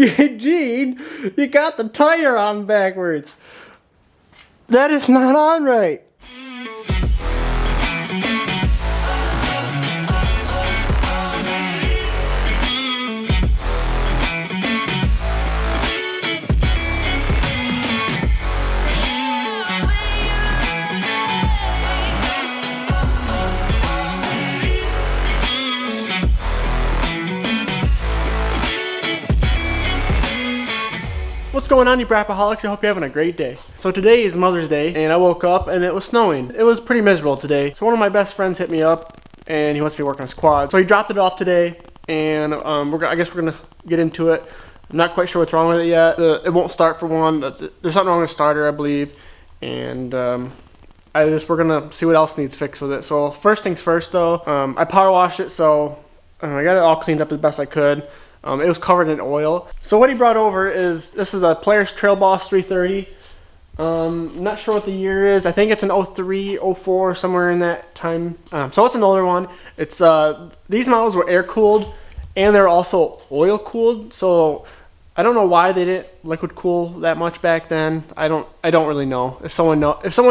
Eugene, you got the tire on backwards. That is not on right. What's going on, you Brapaholics? I hope you're having a great day. So today is Mother's Day, and I woke up and it was snowing. It was pretty miserable today. So one of my best friends hit me up, and he wants me to work on his quad. So he dropped it off today, and I guess we're gonna get into it. I'm not quite sure what's wrong with it yet. It won't start for one. There's something wrong with the starter, I believe, and we're gonna see what else needs fixed with it. So first things first, though, I power washed it, so I got it all cleaned up as best I could. It was covered in oil. So what he brought over is, this is a Polaris Trail Boss 330. Not sure what the year is. I think it's an 03, 04, somewhere in that time. So it's an older one. It's these models were air cooled, and they're also oil cooled. So I don't know why they didn't liquid cool that much back then. I don't really know. If someone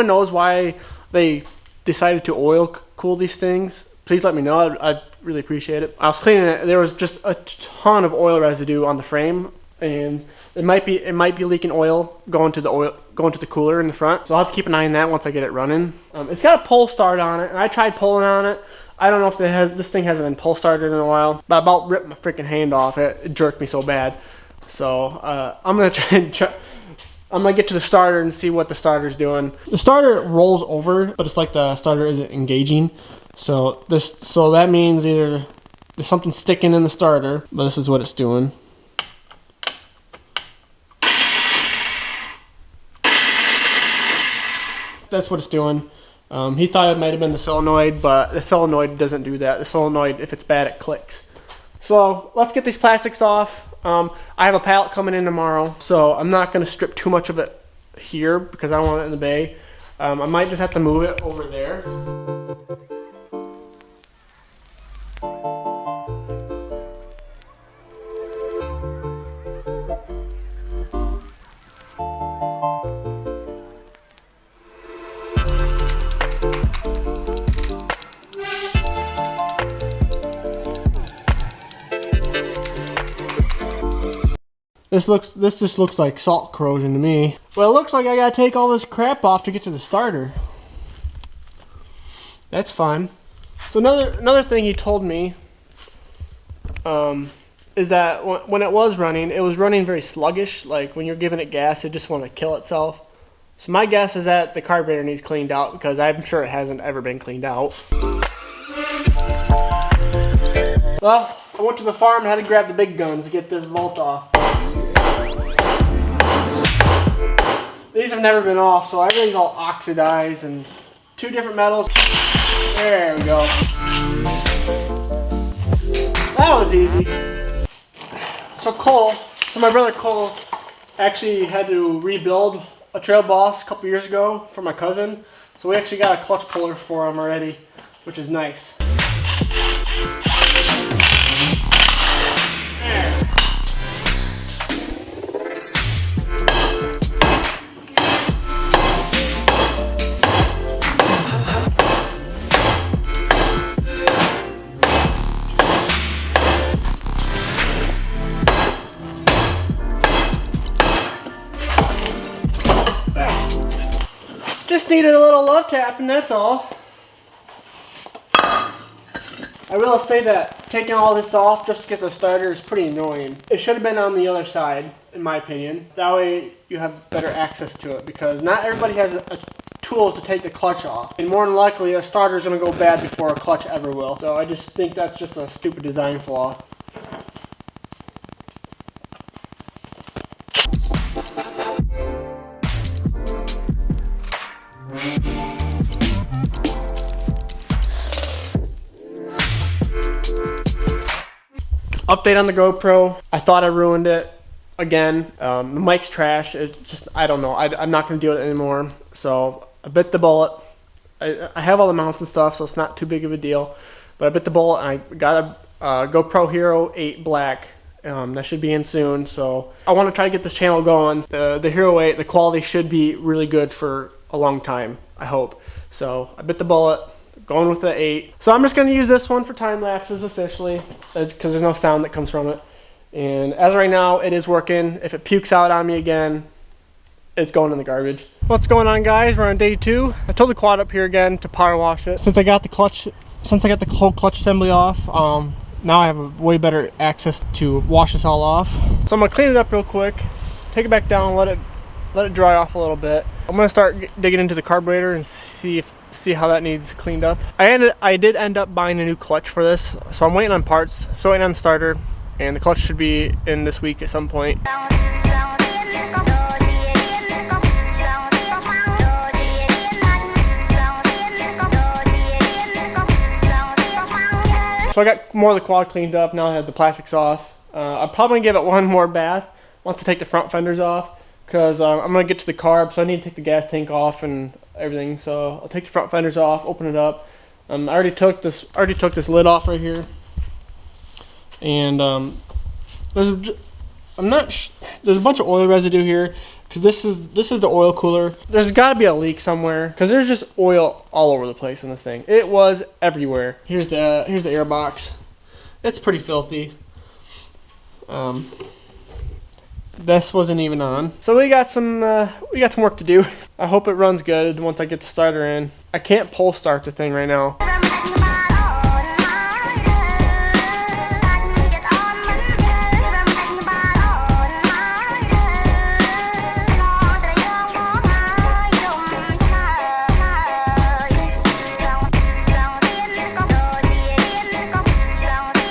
knows why they decided to oil cool these things, please let me know. I'd really appreciate it. I was cleaning it. There was just a ton of oil residue on the frame, and it might be leaking oil going to the cooler in the front. So I'll have to keep an eye on that once I get it running. It's got a pull start on it, and I tried pulling on it. I don't know if this thing hasn't been pull started in a while, but I about ripped my freaking hand off. It jerked me so bad. So I'm gonna I'm gonna get to the starter and see what the starter's doing. The starter rolls over, but it's like the starter isn't engaging. So that means either there's something sticking in the starter, but this is what it's doing. That's what it's doing. He thought it might have been the solenoid, but the solenoid doesn't do that. The solenoid, if it's bad, it clicks. So let's get these plastics off. I have a pallet coming in tomorrow, so I'm not going to strip too much of it here because I don't want it in the bay. I might just have to move it over there. This just looks like salt corrosion to me. Well, it looks like I gotta take all this crap off to get to the starter. That's fun. So another thing he told me is that when it was running very sluggish. Like when you're giving it gas, it just wanted to kill itself. So my guess is that the carburetor needs cleaned out, because I'm sure it hasn't ever been cleaned out. Well, I went to the farm and had to grab the big guns to get this bolt off. These have never been off, so everything's all oxidized, and two different metals. There we go. That was easy. So my brother Cole actually had to rebuild a Trail Boss a couple years ago for my cousin. So we actually got a clutch puller for him already, which is nice. Just needed a little love tap, and that's all. I will say that taking all this off just to get the starter is pretty annoying. It should have been on the other side, in my opinion. That way you have better access to it, because not everybody has tools to take the clutch off. And more than likely, a starter is going to go bad before a clutch ever will. So I just think that's just a stupid design flaw. Update on the GoPro. I thought I ruined it again. The mic's trash. It's just, I don't know. I'm not going to do it anymore. So I bit the bullet. I have all the mounts and stuff, so it's not too big of a deal. But I bit the bullet, and I got a GoPro Hero 8 Black. That should be in soon. So I want to try to get this channel going. The Hero 8, the quality should be really good for a long time, I hope. So I bit the bullet, going with the 8. So I'm just going to use this one for time lapses officially, because there's no sound that comes from it. And as of right now, it is working. If it pukes out on me again, it's going in the garbage. What's going on, guys? We're on day 2. I told the quad up here again to power wash it. Since I got the whole clutch assembly off, now I have a way better access to wash this all off. So I'm gonna clean it up real quick, take it back down, let it dry off a little bit. I'm gonna start digging into the carburetor and see how that needs cleaned up. I did end up buying a new clutch for this, so I'm waiting on parts. So waiting on the starter, and the clutch should be in this week at some point. So I got more of the quad cleaned up. Now I have the plastics off. I'm probably gonna give it one more bath once I take the front fenders off, because I'm gonna get to the carb, so I need to take the gas tank off and everything. So I'll take the front fenders off, open it up. I already took this lid off right here, and there's a bunch of oil residue here, because this is the oil cooler. There's got to be a leak somewhere, because there's just oil all over the place in this thing. It was everywhere. Here's the air box. It's pretty filthy. This wasn't even on. So we got some work to do. I hope it runs good once I get the starter in. I can't pull start the thing right now.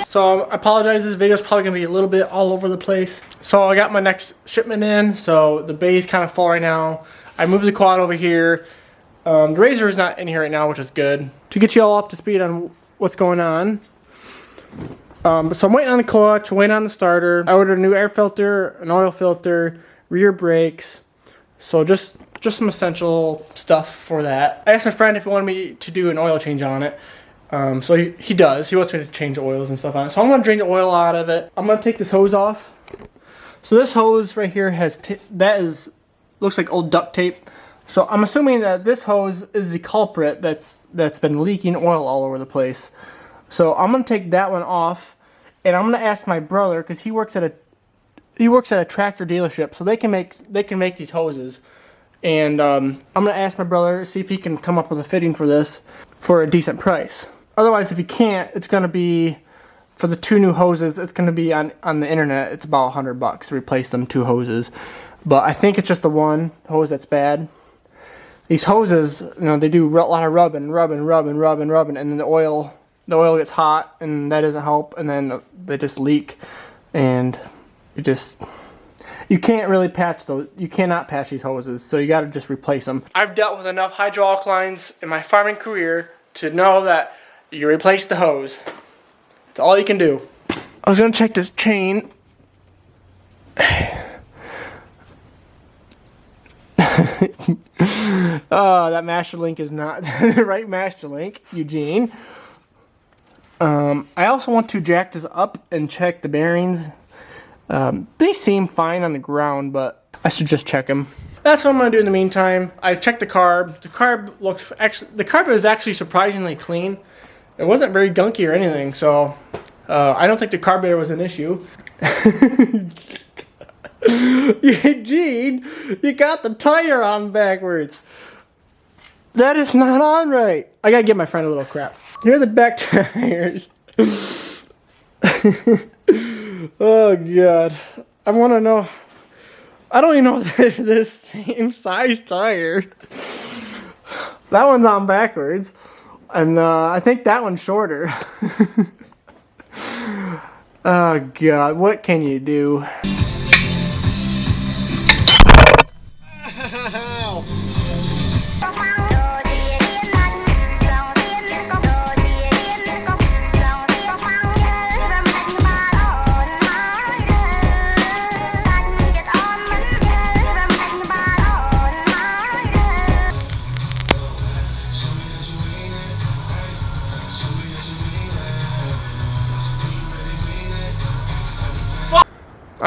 So I apologize, this video is probably going to be a little bit all over the place. So I got my next shipment in, so the bay's kind of full right now. I moved the quad over here. The Razor is not in here right now, which is good. To get you all up to speed on what's going on. So I'm waiting on the clutch, waiting on the starter. I ordered a new air filter, an oil filter, rear brakes. So just some essential stuff for that. I asked my friend if he wanted me to do an oil change on it. So he does. He wants me to change oils and stuff on it. So I'm going to drain the oil out of it. I'm going to take this hose off. So this hose right here looks like old duct tape. So I'm assuming that this hose is the culprit that's been leaking oil all over the place. So I'm going to take that one off, and I'm going to ask my brother, because he works at a tractor dealership, so they can make these hoses. And I'm going to ask my brother, see if he can come up with a fitting for this for a decent price. Otherwise, if you can't, it's going to be, for the 2 new hoses, it's going to be on the internet. It's about $100 to replace them 2 hoses. But I think it's just the one hose that's bad. These hoses, they do a lot of rubbing, and then the oil gets hot, and that doesn't help, and then they just leak, and you can't really patch those. You cannot patch these hoses, so you got to just replace them. I've dealt with enough hydraulic lines in my farming career to know that you replace the hose. That's all you can do. I was gonna check this chain. Oh, that master link is not the right master link, Eugene. I also want to jack this up and check the bearings. They seem fine on the ground, but I should just check them. That's what I'm gonna do in the meantime. I checked the carb. The carb is actually surprisingly clean. It wasn't very gunky or anything, so I don't think the carburetor was an issue. Eugene, you got the tire on backwards. That is not on right. I gotta give my friend a little crap. Here are the back tires. Oh God, I want to know. I don't even know if they're the same size tire. That one's on backwards, and I think that one's shorter. Oh God, what can you do?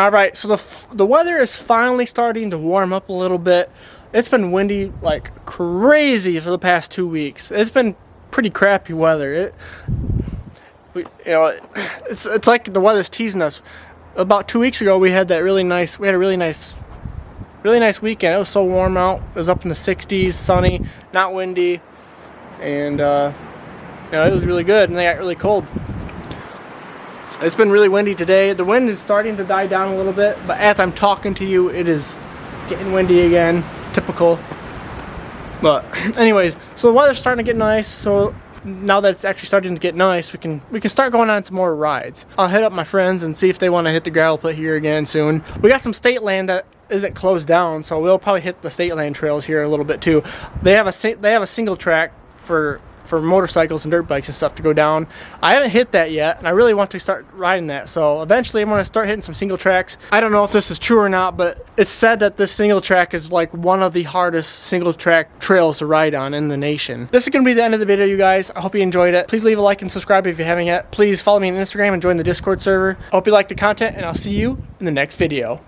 Alright, so the weather is finally starting to warm up a little bit. It's been windy like crazy for the past 2 weeks. It's been pretty crappy weather. It's like the weather's teasing us. About 2 weeks ago we had a really nice weekend. It was so warm out. It was up in the 60s, sunny, not windy, and it was really good, and they got really cold. It's been really windy today. The wind is starting to die down a little bit, but as I'm talking to you, it is getting windy again. Typical. But anyways, so the weather's starting to get nice. So now that it's actually starting to get nice, we can start going on some more rides. I'll hit up my friends and see if they want to hit the gravel pit here again soon. We got some state land that isn't closed down, so we'll probably hit the state land trails here a little bit too. They have a single track for motorcycles and dirt bikes and stuff to go down. I haven't hit that yet, and I really want to start riding that. So eventually I'm going to start hitting some single tracks. I don't know if this is true or not, but it's said that this single track is like one of the hardest single track trails to ride on in the nation. This is going to be the end of the video, you guys. I hope you enjoyed it. Please leave a like and subscribe if you haven't yet. Please follow me on Instagram and join the Discord server. I hope you liked the content, and I'll see you in the next video.